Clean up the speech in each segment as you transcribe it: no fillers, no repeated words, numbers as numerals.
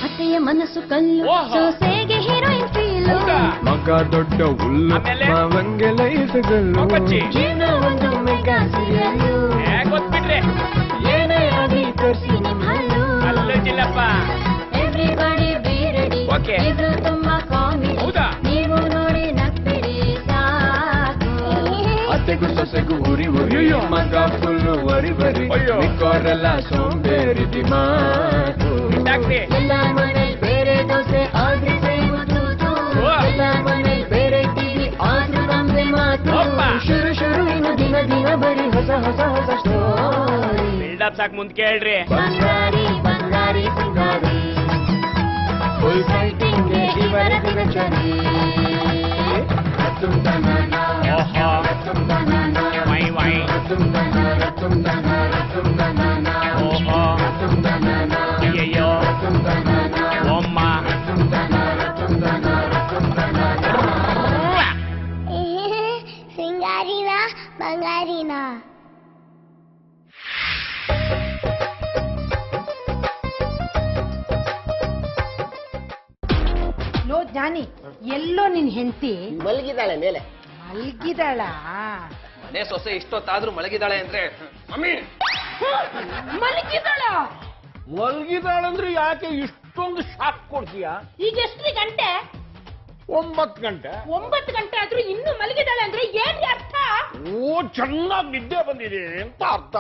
ಅತ್ತೆಯ ಮನಸ್ಸು ಕಲ್ಲು ಸೊಸೆಗೆ ಹೀರೋಯಿನ್ ಫೀಲು ಮಗ ದೊಡ್ಡ ಹುಲ್ಲು ಮಾವಂಗೆ ಲೈಫ್ಗಳು ಏನೋ ಒಂದು ಮೆಗಾ ಸೀರಿಯಲ್ಲು ಗೊತ್ಬಿಟ್ರೆ ಏನೇ ಆಗಿ ತೋರಿಸಿ ನಿಮ್ಮ ಹಲ್ಲು ಎವ್ರಿಬಡಿ ಬಿ ರೆಡಿ ಇದು ತುಂಬಾ ಕಾಮಿಡಿ ನೀವು ನೋಡಿ ನಗ್ಬಿಡಿ ಸಾಕು ಅತ್ತೆಗೂ ಸೊಸೆಗೂ ಉರಿ ಉರಿ ಮಗ ಫುಲ್ಲು ವರಿ ಬರಿ ಮಿಕ್ಕೋರೆಲ್ಲ ಸೋಂಬೇರಿ ದಿಮಾಕು ಎಲ್ಲ ಮನೇಲಿ ಬೇರೆ ದೋಸೆ ಆದ್ರೆ ಸೇಮ್ ತೂತು ಎಲ್ಲ ಮನೇಲಿ ಬೇರೆ ಟಿವಿ ಆದ್ರೂ ನಮ್ದೆ ಮಾತು ಶುರು ಶುರು ಇನ್ನು ದಿನ ದಿನ ಬರೀ ಹೊಸ ಹೊಸ ಹೊಸ ಸ್ಟೋರಿ ಬಿಲ್ಡಪ್ ಸಾಕ್ ಮುಂದ್ ಕೇಳ್ರಿ ಬಂಗಾರಿ ಬಂಗಾರಿ ಸಿಂಗಾರಿ ಫುಲ್ ಫೈಟಿಂಗ್ ಇವರ ದಿನಚರಿ ವೈ ವೈ ಅಯ್ಯಯ್ಯೋ ಒಮ್ಮ ಸಿಂಗಾರಿನಾ ಬಂಗಾರಿನಾ ಲೋ ಜಾನಿ ಎಲ್ಲೋ ನಿನ್ ಹೆಂಡತಿ ಮಲಗಿದಾಳೆ ಮೇಲೆ ಮಲ್ಗಿದಾಳ ಮನೆ ಸೊಸೆ ಇಷ್ಟೊತ್ತಾದ್ರೂ ಮಲಗಿದಾಳೆ ಅಂದ್ರೆ ಮಲ್ಗಿದಾಳ ಮಲ್ಗಿದಾಳಂದ್ರೆ ಯಾಕೆ ಇಷ್ಟೊಂದು ಶಾಕ್ ಕೊಡ್ತೀಯ? ಈಗ ಎಷ್ಟು ಗಂಟೆ? 9 ಗಂಟೆ. 9 ಗಂಟೆ ಆದ್ರೂ ಇನ್ನು ಮಲಗಿದಾಳೆ ಅಂದ್ರೆ ಏನ್ ಅರ್ಥ? ಓ ಚೆನ್ನಾಗಿ ನಿದ್ದೆ ಬಂದಿದೆ ಅಂತ ಅರ್ಥ.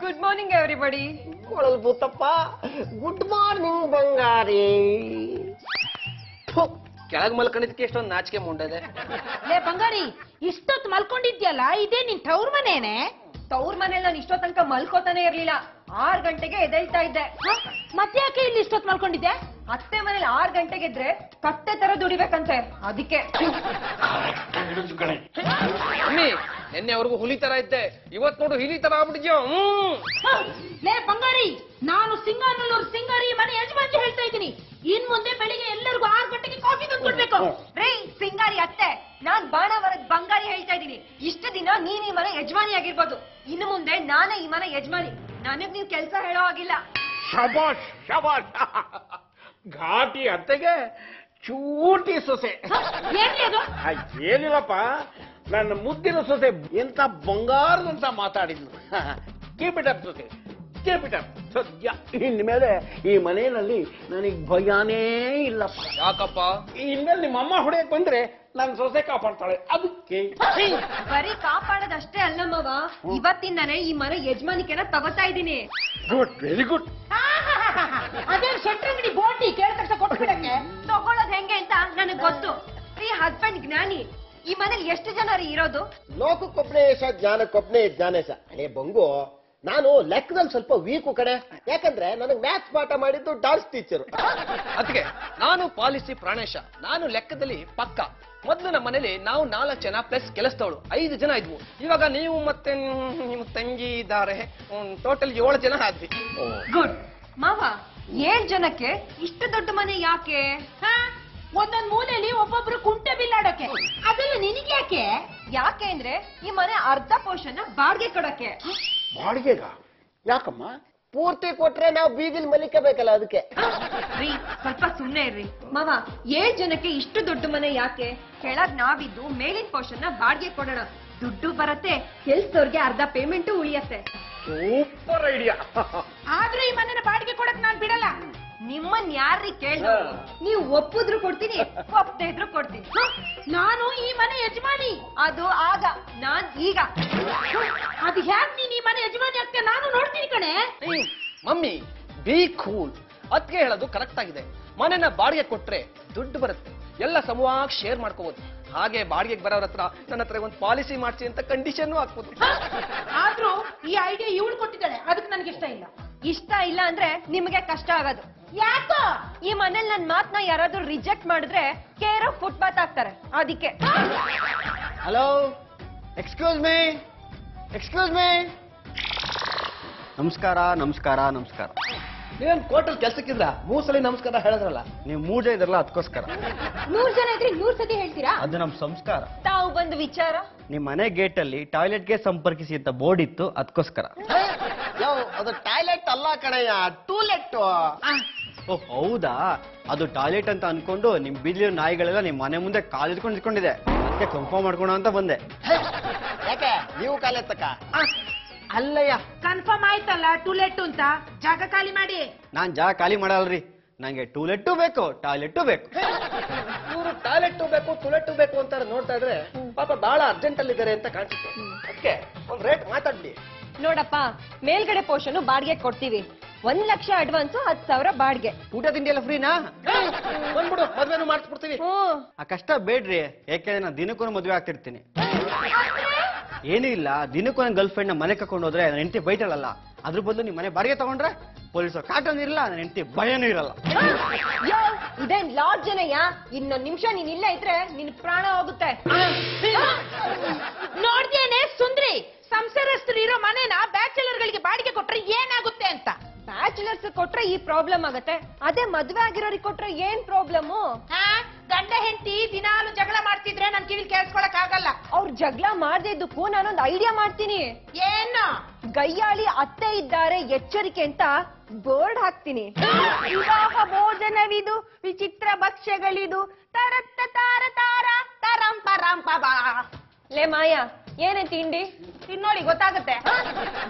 Good morning everybody. ಕೊಳಲ್ ಭೂತಪ್ಪ ಗುಡ್ ಮಾರ್ನಿಂಗ್ ಬಂಗಾರಿ. ಕೆಳಗ್ ಮಲ್ಕೊಂಡಿದ್ದಕ್ಕೆ ಎಷ್ಟೊಂದು ನಾಚಿಕೆ ಮುಂಡದೆ. ಲೇ ಬಂಗಾರಿ ಇಷ್ಟೊತ್ತು ಮಲ್ಕೊಂಡಿದ್ಯಲ್ಲ ಇದೇ ನಿನ್ ತವ್ರ ಮನೇನೆ? ತವ್ರ ಮನೇಲಿ ನಾನು ಇಷ್ಟೋ ತನಕ ಮಲ್ಕೋತಾನೆ ಇರ್ಲಿಲ್ಲ. 6 ಗಂಟೆಗೆ ಎದ್ದೇಳ್ತಾ ಇದ್ದೆ. ಮತ್ತೆ ಯಾಕೆ ಇಲ್ಲಿ ಇಷ್ಟೊತ್ತು ಮಲ್ಕೊಂಡಿದ್ದೆ? ಅತ್ತೆ ಮನೇಲಿ 6 ಗಂಟೆಗೆ ಇದ್ರೆ ಕತ್ತೆ ತರ ದುಡಿಬೇಕಂತೆ, ಅದಕ್ಕೆ. ಮಮ್ಮಿ ನಿನ್ನೆವರೆಗೂ ಹುಲಿ ತರ ಇದ್ದೆ, ಇವತ್ ನೋಡು ಹಿಲಿ ತರ ಆಗ್ಬಿಟ್ಟಿದ್ಯೋ. ಲೇ ಬಂಗಾರಿ ನಾನು ಸಿಂಗಾನಲ್ಲೂರು ಸಿಂಗಾರಿ ಮನೆ ಯಜಮಾನ್ಗೆ ಹೇಳ್ತಾ ಇದ್ದೀನಿ, ಇನ್ ಮುಂದೆ ಬೆಳಿಗ್ಗೆ ಎಲ್ಲರಿಗೂ 6 ಗಂಟೆಗೆ ಕಾಫಿ ತಂದು ಕೊಡ್ಬೇಕು. ರೇ ಸಿಂಗಾರಿ ಅತ್ತೆ, ನಾನ್ ಬಾಣವರದ ಬಂಗಾರಿ ಹೇಳ್ತಾ ಇದ್ದೀನಿ. ಇಷ್ಟು ದಿನ ನೀನ್ ಈ ಮನೆ ಯಜಮಾನಿ ಆಗಿರ್ಬೋದು, ಇನ್ನು ಮುಂದೆ ನಾನೇ ಈ ಮನೆ ಯಜಮಾನಿ. ನನಗ್ ನೀವ್ ಕೆಲ್ಸ ಹೇಳೋ ಆಗಿಲ್ಲ. ಶಬಾಷ್ ಶಬಾಷ್. ಘಾಟಿ ಅತ್ತೆಗೆ ಚೂಟಿ ಸೊಸೆ. ಏನಿಲ್ಲಪ್ಪ, ನನ್ನ ಮುದ್ದಿನ ಸೊಸೆ ಎಂತ ಬಂಗಾರದಂತ ಮಾತಾಡಿದ್ಲು. ಕೀಪ್ ಇಟ್ ಅಪ್ ಸೊಸೆ, ಕೀಪ್ ಇಟ್ ಅಪ್. ಸದ್ಯ ಇನ್ಮೇಲೆ ಈ ಮನೆಯಲ್ಲಿ ನನಗ್ ಭಯನೇ ಇಲ್ಲಪ್ಪ. ಯಾಕಪ್ಪ? ಇನ್ಮೇಲೆ ನಿಮ್ಮಮ್ಮ ಹೊಡೆಯಕ್ ಬಂದ್ರೆ ನನ್ನ ಸೊಸೆ ಕಾಪಾಡ್ತಾಳೆ, ಅದಕ್ಕೆ. ಬರೀ ಕಾಪಾಡೋದಷ್ಟೇ ಅಲ್ಲ ಮಾವ, ಇವತ್ತಿಂದಾನೆ ಈ ಮನೆ ಯಜಮಾನಿಕೆನ ತಗೋತಾ ಇದ್ದೀನಿ. Good, very good. ಅದೇನ್ ಶೆಟ್ರಂಗಡಿ ಬೋಟಿ ಕೇಳ ತಕ್ಷಣ ಕೊಟ್ಬಿಡಕ್ಕೆ? ತಗೊಳ್ಳೋದ್ ಹೆಂಗೆ ಅಂತ ನನಗ್ ಗೊತ್ತು. ಈ ಹಸ್ಬೆಂಡ್ ಜ್ಞಾನಿ. ಈ ಮನೇಲಿ ಎಷ್ಟು ಜನ ಇರೋದು? ಲೋಕಕ್ಕೊಬ್ನೇ ಯಶ, ಜ್ಞಾನಕ್ಕೊಬ್ನೇ ಜ್ಞಾನೇಶ. ಅದೇ ಬಂಗು, ನಾನು ಲೆಕ್ಕದಲ್ಲಿ ಸ್ವಲ್ಪ ವೀಕು ಕಡೆ. ಯಾಕಂದ್ರೆ ನನಗೆ ಮ್ಯಾಥ್ಸ್ ಪಾಠ ಮಾಡಿದ್ದು ಡಾನ್ಸ್ ಟೀಚರ್. ಅದಕ್ಕೆ ನಾನು ಪಾಲಿಸಿ ಪ್ರಾಣೇಶ, ನಾನು ಲೆಕ್ಕದಲ್ಲಿ ಪಕ್ಕ. ಮೊದಲು ನಮ್ಮ ಮನೇಲಿ ನಾವು 4 ಜನ ಪ್ಲಸ್ ಕೆಲಸದವಳು 5 ಜನ ಇದ್ವು. ಇವಾಗ ನೀವು ಮತ್ತೆ ನಿಮ್ಮ ತಂಗಿ ಇದ್ದಾರೆ, ಟೋಟಲ್ 7 ಜನ ಆದ್ವಿ. ಗುಡ್ ಮಾವ. 7 ಜನಕ್ಕೆ ಇಷ್ಟು ದೊಡ್ಡ ಮನೆ ಯಾಕೆ? ಒಂದೊಂದ್ ಮೂಲೆಯಲ್ಲಿ ಒಬ್ಬೊಬ್ರು ಕುಂಟೆ ಬಿಲ್ಲಾಡೋಕೆ. ಅದೆಲ್ಲ ನಿನಗೆ ಯಾಕೆ? ಯಾಕೆ ಅಂದ್ರೆ ಈ ಮನೆ ಅರ್ಧ ಪೋರ್ಷನ್ ಬಾಡಿಗೆ ಕೊಡಕ್ಕೆ. ಬಾಡಿಗೆಗ? ಯಾಕಮ್ಮ? ಪೂರ್ತಿ ಕೊಟ್ರೆ ನಾವು ಬೀದಿಲ್ ಮಲಿಕಬೇಕಲ್ಲ, ಅದಕ್ಕೆ. ರೀ ಸ್ವಲ್ಪ ಸುಮ್ನೆ ಇರ್ರಿ ಮಾವ. 7 ಜನಕ್ಕೆ ಇಷ್ಟು ದೊಡ್ಡ ಮನೆ ಯಾಕೆ? ಕೆಳಗ್ ನಾವಿದ್ದು ಮೇಲಿನ ಪೋರ್ಷನ್ ಬಾಡಿಗೆ ಕೊಡೋಣ, ದುಡ್ಡು ಬರತ್ತೆ, ಕೆಲ್ಸದವ್ರಿಗೆ ಅರ್ಧ ಪೇಮೆಂಟ್ ಉಳಿಯತ್ತೆ. Super idea. ಆದ್ರೂ ಈ ಮನೆನ ಬಾಡಿಗೆ ಕೊಡಕ್ ನಾನ್ ಬಿಡಲ್ಲ. ನಿಮ್ಮನ್ ಯಾರ್ರಿ ಕೇಳ? ನೀವು ಒಪ್ಪಿದ್ರು ಕೊಡ್ತೀನಿ, ಒಪ್ಪದೇ ಇದ್ರು ಕೊಡ್ತೀನಿ. ನಾನು ಈ ಮನೆ ಯಜಮಾನಿ. ಅದು ಆಗ, ನಾನ್ ಈಗ. ಅದು ಹ್ಯಾಕ್ ನೀನ್ ಈ ಮನೆ ಯಜಮಾನಿ ಆಗ್ತೀಯ ನಾನು ನೋಡ್ತೀನಿ ಕಣೆ. Mummy B cool. ಅದಕ್ಕೆ ಹೇಳೋದು ಕರೆಕ್ಟ್ ಆಗಿದೆ. ಮನೆನ ಬಾಡಿಗೆ ಕೊಟ್ರೆ ದುಡ್ಡು ಬರುತ್ತೆ, ಎಲ್ಲ ಸಮವಾಗಿ ಶೇರ್ ಮಾಡ್ಕೋಬಹುದು. ಹಾಗೆ ಬಾಡಿಗೆಗೆ ಬರೋರ ಹತ್ರ ನನ್ನ ಹತ್ರ ಒಂದು ಪಾಲಿಸಿ ಮಾಡಿಸಿ ಅಂತ ಕಂಡೀಷನ್ ಹಾಕ್ಬೋದು. ಆದ್ರೂ ಈ ಐಡಿಯಾ ಇವಳು ಕೊಟ್ಟಿದ್ದಾಳೆ, ಅದಕ್ಕೆ ನನಗೆ ಇಷ್ಟ ಇಲ್ಲ. ಇಷ್ಟ ಇಲ್ಲ ಅಂದ್ರೆ ನಿಮ್ಗೆ ಕಷ್ಟ ಆಗೋದು. ಯಾಕೋ? ಈ ಮನೇಲಿ ನನ್ ಮಾತನ್ನ ಯಾರಾದ್ರೂ ರಿಜೆಕ್ಟ್ ಮಾಡಿದ್ರೆ ಕೇರ್ ಆಫ್ ಫುಟ್ಪಾತ್ ಆಗ್ತಾರೆ, ಅದಕ್ಕೆ. ಹಲೋ, ಎಕ್ಸ್ಕ್ಯೂಸ್ ಮೀ ನಮಸ್ಕಾರ ನಮಸ್ಕಾರ ನಮಸ್ಕಾರ. ನೀವೇನ್ ಕೋರ್ಟಲ್ಲಿ ಕೆಲ್ಸಕ್ಕಿದ್ರ 3 ಸಲ ನಮಸ್ಕಾರ ಹೇಳಿದ್ರಲ್ಲ. ನೀವು 3 ಜನ ಇದ್ರಲ್ಲ ಅದಕ್ಕೋಸ್ಕರ. 100 ಜನ ಇದ್ರೆ 100 ಸತಿ ಹೇಳ್ತೀರಾ? ಅದು ನಮ್ಮ ಸಂಸ್ಕಾರ. ತಾವು ಬಂದು ವಿಚಾರ. ನಿಮ್ಮ ಮನೆ ಗೇಟ್ ಅಲ್ಲಿ ಟಾಯ್ಲೆಟ್ಗೆ ಸಂಪರ್ಕಿಸಿ ಅಂತ ಬೋರ್ಡ್ ಇತ್ತು ಅದಕ್ಕೋಸ್ಕರ. ಅದು ಟಾಯ್ಲೆಟ್ ಅಲ್ಲ ಕಣಯ್ಯ, ಟೂಲೆಟ್. ಓ ಹೌದಾ, ಅದು ಟಾಯ್ಲೆಟ್ ಅಂತ ಅನ್ಕೊಂಡು ನಿಮ್ ಬೀದಿಯ ನಾಯಿಗಳೆಲ್ಲ ನಿಮ್ ಮನೆ ಮುಂದೆ ಕಾಲಿಟ್ಕೊಂಡು ಇಟ್ಕೊಂಡಿದೆ. ಅದಕ್ಕೆ ಕನ್ಫರ್ಮ್ ಮಾಡ್ಕೊಳ ಅಂತ ಬಂದೆ. ಯಾಕೆ ನೀವು ಕಾಲೆತ್ತಕ್ಕ? ಅಲ್ಲಯ್ಯ, ಕನ್ಫರ್ಮ್ ಆಯ್ತಲ್ಲ ಟೂಲೆಟ್ ಅಂತ. ಜಾಗ ಖಾಲಿ ಮಾಡಿ. ನಾನ್ ಜಾಗ ಖಾಲಿ ಮಾಡಲ್ರಿ, ನಂಗೆ ಟೂಲೆಟ್ಟು ಬೇಕು ಟಾಯ್ಲೆಟ್ಟು ಬೇಕು. ಇವರು ಟಾಯ್ಲೆಟ್ ಬೇಕು ಟೂಲೆಟ್ ಬೇಕು ಅಂತ ನೋಡ್ತಾ ಇದ್ರೆ ಪಾಪ ಬಹಳ ಅರ್ಜೆಂಟ್ ಅಲ್ಲಿ ಇದಾರೆ ಅಂತ ಕಾಣಿಸುತ್ತೆ. ಅದಕ್ಕೆ ಒಂದ್ ರೇಟ್ ಮಾತಾಡ್ಲಿ. ನೋಡಪ್ಪ, ಮೇಲ್ಗಡೆ ಪೋರ್ಷನ್ ಬಾಡಿಗೆ ಕೊಡ್ತೀವಿ. 1 ಲಕ್ಷ ಅಡ್ವಾನ್ಸ್, 10,000 ಬಾಡಿಗೆ. ಊಟ ತಿಂಡಿ ಎಲ್ಲ ಫ್ರೀನಾ? ಬಂದ್ಬಿಡು, ಮದ್ವೆನೂ ಮಾಡಿಸ್ಬಿಡ್ತೀವಿ. ಆ ಕಷ್ಟ ಬೇಡ್ರಿ, ಯಾಕೆಂದ್ರೆ ನಾನು ದಿನಕ್ಕೊಂದು ಮದುವೆ ಆಗ್ತಿರ್ತೀನಿ. ಏನೂ ಇಲ್ಲ, ದಿನಕ್ಕೊಂದು ಗರ್ಲ್ ಫ್ರೆಂಡ್ ನ ಮನೆ ಕರ್ಕೊಂಡು ಹೋದ್ರೆ ನನ್ನ ಹೆಂಡತಿ ಬೈಟಲ್ಲ. ಅದ್ರ ಬದಲು ನಿಮ್ ಮನೆ ಬಾಡಿಗೆ ತಗೊಂಡ್ರೆ ಪೊಲೀಸರು ಕಾಟನ್ ಇರಲ್ಲ, ನನ್ನ ಹೆಂಡತಿ ಭಯನೂ ಇರಲ್ಲ. ಇದೇನ್ ಲಾಡ್ಜ್ ಜನಯ್ಯ? ಇನ್ನೊಂದ್ ನಿಮಿಷ ನೀನ್ ಇಲ್ಲ ಇದ್ರೆ ನಿನ್ ಪ್ರಾಣ ಹೋಗುತ್ತೆ. ನೋಡ್ದೇನೆ ಸುಂದ್ರಿ, ಸಂಸಾರಸ್ಥರು ಇರೋ ಮನೆನ ಬ್ಯಾಚುಲರ್ ಗಳಿಗೆ ಬಾಡಿಗೆ ಕೊಟ್ರೆ ಏನಾಗುತ್ತೆ ಅಂತ. ಬ್ಯಾಚುಲರ್ಸ್ ಕೊಟ್ರೆ ಈ ಪ್ರಾಬ್ಲಮ್ ಆಗತ್ತೆ, ಅದೇ ಮದ್ವೆ ಆಗಿರೋರಿಗೆ ಕೊಟ್ರೆ ಏನ್ ಪ್ರಾಬ್ಲಮ್? ಗಂಡ ಹೆಂಡತಿ ದಿನಾಲು ಜಗಳ ಮಾಡ್ತಿದ್ರೆ ನನ್ ಕಿವಿಲ್ ಕೇಳಿಸ್ಕೊಳಕ್ ಆಗಲ್ಲ. ಅವ್ರು ಜಗಳ ಮಾಡ್ದಿದ್ದಕ್ಕೂ ನಾನೊಂದ್ ಐಡಿಯಾ ಮಾಡ್ತೀನಿ. ಏನು? ಗಯ್ಯಾಳಿ ಅತ್ತೆ ಇದ್ದಾರೆ ಎಚ್ಚರಿಕೆ ಅಂತ ಬೋರ್ಡ್ ಹಾಕ್ತೀನಿ. ವಿವಾಹ ಭೋಜನವಿದು, ವಿಚಿತ್ರ ಭಕ್ಷ್ಯಗಳಿದು, ತರತ್ತ ತಾರ ತಾರ ತರಂ ಪರಂ ಪಬಾ. ಲೇ ಮಾಯಾ, ಏನೇ ತಿಂಡಿ? ತಿನ್ನೋಳಿ ಗೊತ್ತಾಗುತ್ತೆ.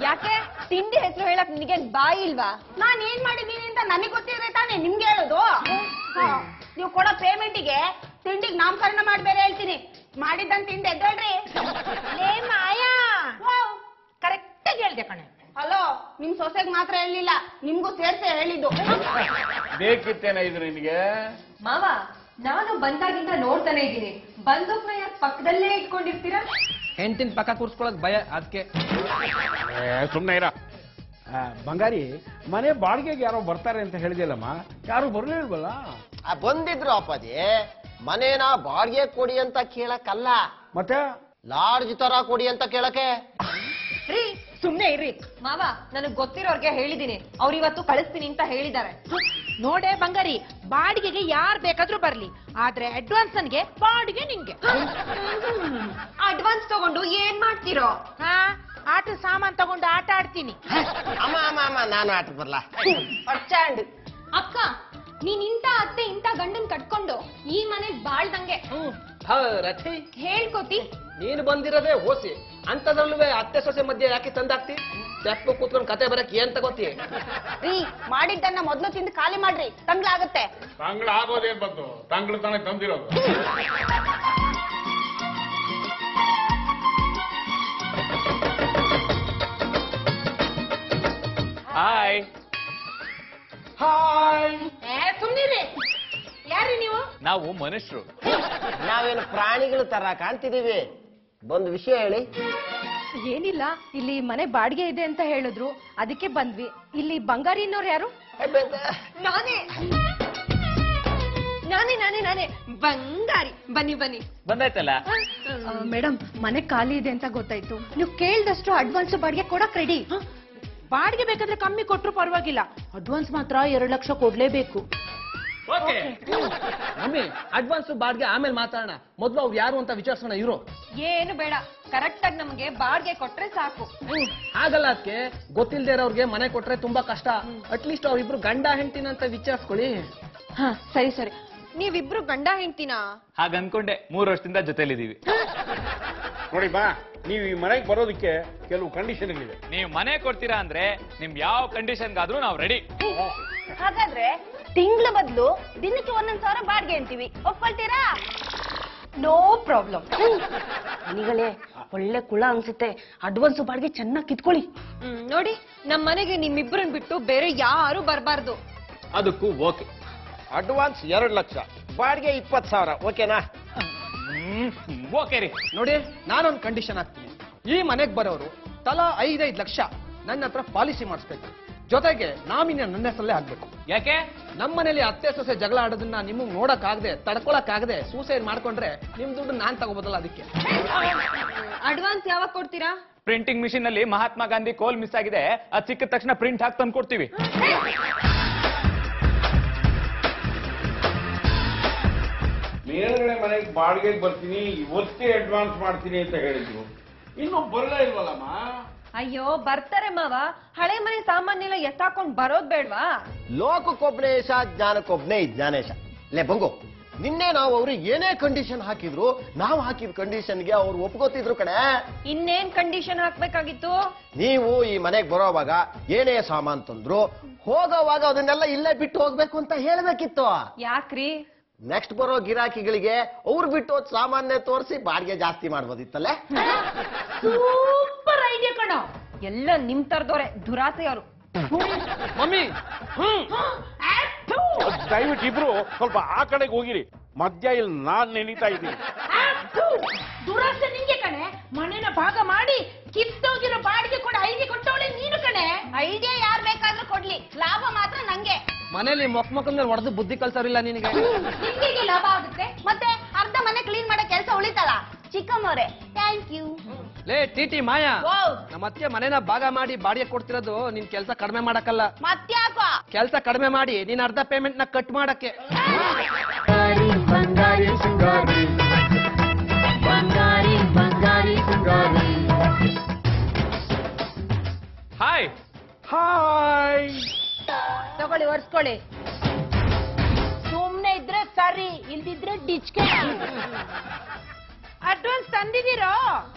ಯಾಕೆ ತಿಂಡಿ ಹೆಸರು ಹೇಳಕ್ ನಿನಗೆ ಬಾಯಿ ಇಲ್ವಾ? ನಾನ್ ಏನ್ ಮಾಡಿದೀನಿ ಅಂತ ನನಗ್ ಗೊತ್ತಿದ್ರೆ ತಾನೇ ನಿಮ್ಗೆ ಹೇಳುದು. ನೀವು ಕೊಡೋ ಪೇಮೆಂಟಿಗೆ ತಿಂಡಿಗೆ ನಾಮಕರಣ ಮಾಡಿ ಬೇರೆ ಹೇಳ್ತೀನಿ. ಮಾಡಿದ್ದಂತ ತಿಂಡಿ ಎದ್ದೇಳ್ರಿ. ಲೇ ಮಾಯಾ, ಕರೆಕ್ಟ್ ಆಗಿ ಹೇಳ್ದೆ ಕಣೆ. ಹಲೋ, ನಿಮ್ ಸೊಸೆಗ್ ಮಾತ್ರ ಹೇಳಿಲ್ಲ, ನಿಮ್ಗೂ ಸೇರ್ಸೆ ಹೇಳಿದ್ದು. ಬೇಕಿತ್ತೇನ ಇದು ನಿನ್ಗೆ? ಮಾವ, ನಾನು ಬಂದಾಗಿಂದ ನೋಡ್ತಾನೆ ಇದ್ದೀನಿ. ಬಂದೂಕ್ನ ಯಾಕೆ ಪಕ್ಕದಲ್ಲೇ ಇಟ್ಕೊಂಡಿರ್ತೀರಾ? ಹೆಂಡತಿನ ಪಕ್ಕ ಕೂರ್ಸ್ಕೊಳಕ್ ಭಯ, ಅದಕ್ಕೆ. ಸುಮ್ನೆ ಇರ. ಬಂಗಾರಿ, ಮನೆ ಬಾಡಿಗೆಗೆ ಯಾರೋ ಬರ್ತಾರೆ ಅಂತ ಹೇಳಿದಿಲ್ಲಮ್ಮ, ಯಾರು ಬರ್ಲಿಲ್ವಲ್ಲ? ಬಂದಿದ್ರು ಅಪ್ಪಾಜಿ. ಮನೇನ ಬಾಡಿಗೆ ಕೊಡಿ ಅಂತ ಕೇಳಕ್ಕಲ್ಲ, ಮತ್ತೆ ಲಾಡ್ಜ್ ತರ ಕೊಡಿ ಅಂತ ಕೇಳಕ್ಕೆ. ರೀ ಸುಮ್ನೆ ಇರ್ರಿ. ಮಾವ, ನನಗ್ ಗೊತ್ತಿರೋರ್ಗೆ ಹೇಳಿದೀನಿ, ಅವ್ರು ಇವತ್ತು ಕಳಿಸ್ತೀನಿ ಅಂತ ಹೇಳಿದ್ದಾರೆ. ನೋಡೆ ಬಂಗಾರಿ, ಬಾಡಿಗೆಗೆ ಯಾರ್ ಬೇಕಾದ್ರೂ ಬರ್ಲಿ, ಆದ್ರೆ ಅಡ್ವಾನ್ಸ್ ನನ್ಗೆ, ಬಾಡಿಗೆ ನಿಂಗೆ. ಅಡ್ವಾನ್ಸ್ ತಗೊಂಡು ಏನ್ ಮಾಡ್ತೀರೋ? ಆಟ ಸಾಮಾನ್ ತಗೊಂಡು ಆಟ ಆಡ್ತೀನಿ. ಅಮ್ಮ ಅಮ್ಮ ಅಮ್ಮ, ನಾನು ಆಟ ಬರ್ಲಾ? ಅಕ್ಕ, ನೀನ್ ಇಂತ ಅತ್ತೆ ಇಂತ ಗಂಡನ್ ಕಟ್ಕೊಂಡು ಈ ಮನೆಗ್ ಬಾಳ್ದಂಗೆ ರಥಿ ಹೇಳ್ಕೋತಿ. ನೀನು ಬಂದಿರೋದೇ ಓಸಿ, ಅಂತದ್ರಲ್ಲೂ ಅತ್ತೆ ಸೊಸೆ ಮಧ್ಯೆ ಯಾಕೆ ತಂದಾಕ್ತಿ? ತೆಪ್ಪು ಕೂತ್ಕೊಂಡು ಕತೆ ಬರಕ್ ಏನ್ ತಗೋತಿ? ರೀ, ಮಾಡಿದ್ದನ್ನ ಮೊದ್ಲು ತಿಂದು ಖಾಲಿ ಮಾಡ್ರಿ, ತಂಗ್ಳಾಗತ್ತೆ. ತಂಗ್ಳು ಆಗೋದೇನ್ ಬಂತು? ತಂಗ್ಳು ತಾನೇ ತಂದಿರೋದು. Hi hi. ಸುಮ್ನಿರಿ. ಯಾರಿ ನೀವು? ನಾವು ಮನುಷ್ಯರು. ನಾವೇನು ಪ್ರಾಣಿಗಳ ತರ ಕಾಣ್ತಿದೀವಿ? ಒಂದು ವಿಷಯ ಹೇಳಿ. ಏನಿಲ್ಲ, ಇಲ್ಲಿ ಮನೆ ಬಾಡಿಗೆ ಇದೆ ಅಂತ ಹೇಳಿದ್ರು, ಅದಕ್ಕೆ ಬಂದ್ವಿ. ಇಲ್ಲಿ ಬಂಗಾರಿ ಅನ್ನೋರು ಯಾರು? ನಾನೇ ನಾನೇ ನಾನೇ ನಾನೇ ಬಂಗಾರಿ. ಬನ್ನಿ ಬನ್ನಿ. ಬಂದಾಯ್ತಲ್ಲ. ಮೇಡಮ್, ಮನೆ ಖಾಲಿ ಇದೆ ಅಂತ ಗೊತ್ತಾಯ್ತು. ನೀವು ಕೇಳಿದಷ್ಟು ಅಡ್ವಾನ್ಸ್ ಬಾಡಿಗೆ ಕೊಡಕ್ ರೆಡಿ. ಬಾಡಿಗೆ ಬೇಕಾದ್ರೆ ಕಮ್ಮಿ ಕೊಟ್ರು ಪರವಾಗಿಲ್ಲ, ಅಡ್ವಾನ್ಸ್ ಮಾತ್ರ 2 ಲಕ್ಷ ಕೊಡ್ಲೇಬೇಕು. ಓಕೆ. ಮಮ್ಮಿ, ಅಡ್ವಾನ್ಸ್ ಬಾಡ್ಗೆ ಆಮೇಲೆ ಮಾತಾಡೋಣ, ಮೊದ್ಲು ಅವ್ರು ಯಾರು ಅಂತ ವಿಚಾರಿಸೋಣ. ಇರೋ ಏನು ಬೇಡ, ಕರೆಕ್ಟ್ ಆಗಿ ನಮ್ಗೆ ಬಾಡಿಗೆ ಕೊಟ್ರೆ ಸಾಕು. ಆಗಲ್ಲ, ಅದಕ್ಕೆ ಗೊತ್ತಿಲ್ದೇ ಇರೋರ್ಗೆ ಮನೆ ಕೊಟ್ರೆ ತುಂಬಾ ಕಷ್ಟ. ಅಟ್ಲೀಸ್ಟ್ ಅವ್ರಿಬ್ರು ಗಂಡ ಹೆಂಡತಿನ ಅಂತ ವಿಚಾರಿಸ್ಕೊಳ್ಳಿ. ಹಾ ಸರಿ ಸರಿ. ನೀವಿಬ್ರು ಗಂಡ ಹೆಂಡ್ತಿನಾ? ಹಾಗ ಅನ್ಕೊಂಡೆ, 3 ವರ್ಷದಿಂದ ಜೊತೆಲಿದ್ದೀವಿ. ನೋಡಿ ಬಾ, ನೀವು ಈ ಮನೆಗೆ ಬರೋದಕ್ಕೆ ಕೆಲವು ಕಂಡೀಷನ್ಗಳಿವೆ. ನೀವು ಮನೆ ಕೊಡ್ತೀರಾ ಅಂದ್ರೆ ನಿಮ್ ಯಾವ ಕಂಡೀಷನ್ಗಾದ್ರೂ ನಾವು ರೆಡಿ. ಹಾಗಾದ್ರೆ ತಿಂಗಳ ಬದಲು ದಿನಕ್ಕೆ 1,000 ಬಾಡಿಗೆ ಅಂತೀವಿ, ಒಪ್ಕೊಳ್ತೀರಾ? No problem. ಮನಿಗಳೇ ಒಳ್ಳೆ ಕುಳ ಅನ್ಸುತ್ತೆ, ಅಡ್ವಾನ್ಸ್ ಬಾಡಿಗೆ ಚೆನ್ನಾಗಿ ಕಿತ್ಕೊಳ್ಳಿ. ನೋಡಿ, ನಮ್ ಮನೆಗೆ ನಿಮ್ಮಿಬ್ಬರನ್ ಬಿಟ್ಟು ಬೇರೆ ಯಾರು ಬರ್ಬಾರ್ದು. ಅದಕ್ಕೂ ಓಕೆ. ಅಡ್ವಾನ್ಸ್ 2 ಲಕ್ಷ, ಬಾಡಿಗೆ 20,000. ಓಕೆನಾ? ಓಕೆ ರೀ. ನೋಡಿ, ನಾನೊಂದು ಕಂಡೀಷನ್ ಹಾಕ್ತೀನಿ. ಈ ಮನೆಗ್ ಬರೋರು ತಲಾ 5-5 ಲಕ್ಷ ನನ್ನ ಹತ್ರ ಪಾಲಿಸಿ ಮಾಡಿಸ್ಬೇಕು. ಜೊತೆಗೆ ನಾಮಿನಿ ನನ್ನ ಹೆಸರಲ್ಲೇ ಆಗ್ಬೇಕು. ಯಾಕೆ? ನಮ್ಮನೇಲಿ ಅತ್ತೆ ಸೊಸೆ ಜಗಳ ಆಡೋದನ್ನ ನಿಮಗ್ ನೋಡಕ್ ಆಗದೆ, ತಡ್ಕೊಳಕ್ ಆಗದೆ ಸೂಸೈಡ್ ಮಾಡ್ಕೊಂಡ್ರೆ ನಿಮ್ ದುಡ್ಡು ನಾನ್ ತಗೋಬೋದಲ್ಲ, ಅದಕ್ಕೆ. ಅಡ್ವಾನ್ಸ್ ಯಾವಾಗ ಕೊಡ್ತೀರಾ? ಪ್ರಿಂಟಿಂಗ್ ಮಿಷಿನ್ ಅಲ್ಲಿ ಮಹಾತ್ಮ ಗಾಂಧಿ ಕೋಲ್ ಮಿಸ್ ಆಗಿದೆ, ಅದ್ ಸಿಕ್ಕಿದ ತಕ್ಷಣ ಪ್ರಿಂಟ್ ಹಾಕಿ ತಂದು ಕೊಡ್ತೀವಿ. ಮೇಲ್ಗಡೆ ಮನೆಗೆ ಬಾಡಿಗೆಗೆ ಬರ್ತೀನಿ, ಇವತ್ತೇ ಅಡ್ವಾನ್ಸ್ ಮಾಡ್ತೀನಿ ಅಂತ ಹೇಳಿದ್ರು. ಇನ್ನೂ ಬರಲೇ ಇಲ್ವಲ್ಲಮ್ಮ? ಅಯ್ಯೋ ಬರ್ತಾರೆ ಮಾವ. ಹಳೆ ಮನೆ ಸಾಮಾನ್ಯೆಲ್ಲ ಎತ್ತಾಕೊಂಡ್ ಬರೋದ್ ಬೇಡ್ವಾ? ಲೋಕಕ್ಕೊಬ್ನೇಶ ಜ್ಞಾನಕ್ಕೊಬ್ನೇ ಜ್ಞಾನೇಶ. ಲೇ ಬಂಗು, ನಿನ್ನೆ ನಾವು ಅವ್ರಿಗೆ ಏನೇ ಕಂಡೀಷನ್ ಹಾಕಿದ್ರು ನಾವು ಹಾಕಿದ ಕಂಡೀಷನ್ಗೆ ಅವ್ರು ಒಪ್ಕೋತಿದ್ರು ಕಣೆ. ಇನ್ನೇನ್ ಕಂಡೀಷನ್ ಹಾಕ್ಬೇಕಾಗಿತ್ತು? ನೀವು ಈ ಮನೆಗೆ ಬರೋವಾಗ ಏನೇ ಸಾಮಾನ್ ತಂದ್ರು ಹೋಗೋವಾಗ ಅದನ್ನೆಲ್ಲ ಇಲ್ಲೇ ಬಿಟ್ಟು ಹೋಗ್ಬೇಕು ಅಂತ ಹೇಳ್ಬೇಕಿತ್ತು. ಯಾಕ್ರಿ? ನೆಕ್ಸ್ಟ್ ಬರೋ ಗಿರಾಕಿಗಳಿಗೆ ಅವ್ರು ಬಿಟ್ಟು ಹೋದ್ ಸಾಮಾನ್ಯ ತೋರಿಸಿ ಬಾಡಿಗೆ ಜಾಸ್ತಿ ಮಾಡ್ಬೋದಿತ್ತಲ್ಲೇ. ಸೂಪರ್ ಐಡಿಯಾ ಕಣೋ. ಎಲ್ಲ ನಿಮ್ ತರದವ್ರೆ, ದುರಾಸೆಯವರು. ಮಮ್ಮಿ ದಯವಿಟ್ಟು ಇಬ್ರು ಸ್ವಲ್ಪ ಆ ಕಡೆಗೆ ಹೋಗಿರಿ. ಮಧ್ಯ ಇಲ್ಲಿ ನಾನ್ ನೆನೀತಾ ಇದ್ದೀನಿ. ದುರಾಸೆ ನಿಂಗೆ ಕಣೆ. ಮನೆನ ಭಾಗ ಮಾಡಿ ಕಿತ್ತೋಗಿರೋ ಬಾಡಿಗೆ ಕೂಡ ಐಡಿಯಾ ಕೊಟ್ಟವಳೆ ನೀನು ಕಣೆ. ಐಡಿಯಾ ಯಾರು ಬೇಕಾದ್ರೂ ಕೊಡ್ಲಿ, ಲಾಭ ಮಾತ್ರ ನಂಗೆ. ಮನೇಲಿ ಮೊಕ್ಕಮಕ್ಕಳ ಹೊಡೆದು ಬುದ್ಧಿ ಕಲ್ಸೋರಿಲ್ಲ ನಿನಗೆ. ನಿಂಗೆ ಲಾಭ ಆಗುತ್ತೆ, ಮತ್ತೆ ಅರ್ಧ ಮನೆ ಕ್ಲೀನ್ ಮಾಡೋ ಕೆಲಸ ಉಳಿತಲ್ಲ. ಚಿಕ್ಕಮ್ಮವ್ರೆ ಥ್ಯಾಂಕ್ ಯು. ಲೇ ಟಿಟಿ ಮಾಯಾ, ನಮ್ಮ ಅತ್ತೆ ಮನೇನ ಭಾಗ ಮಾಡಿ ಬಾಡಿಗೆ ಕೊಡ್ತಿರೋದು ನಿನ್ ಕೆಲಸ ಕಡಿಮೆ ಮಾಡಕ್ಕಲ್ಲ, ಮತ್ತ್ಯಾಕೋ ಕೆಲಸ ಕಡಿಮೆ ಮಾಡಿ ನೀನ್ ಅರ್ಧ ಪೇಮೆಂಟ್ ನ ಕಟ್ ಮಾಡಕ್ಕೆ. ಬಂಗಾರಿ ಸಿಂಗಾರಿ, ಬಂಗಾರಿ ಬಂಗಾರಿ ಸಿಂಗಾರಿ. Hi hi. ತಗೊಳ್ಳಿ, ಒರ್ಸ್ಕೊಳ್ಳಿ. ಸುಮ್ನೆ ಇದ್ರೆ ಸರಿ, ಇಲ್ದಿದ್ರೆ ಡಿಚ್ಕೆ. ಅಡ್ವಾನ್ಸ್ ತಂದಿದ್ದೀರೋ?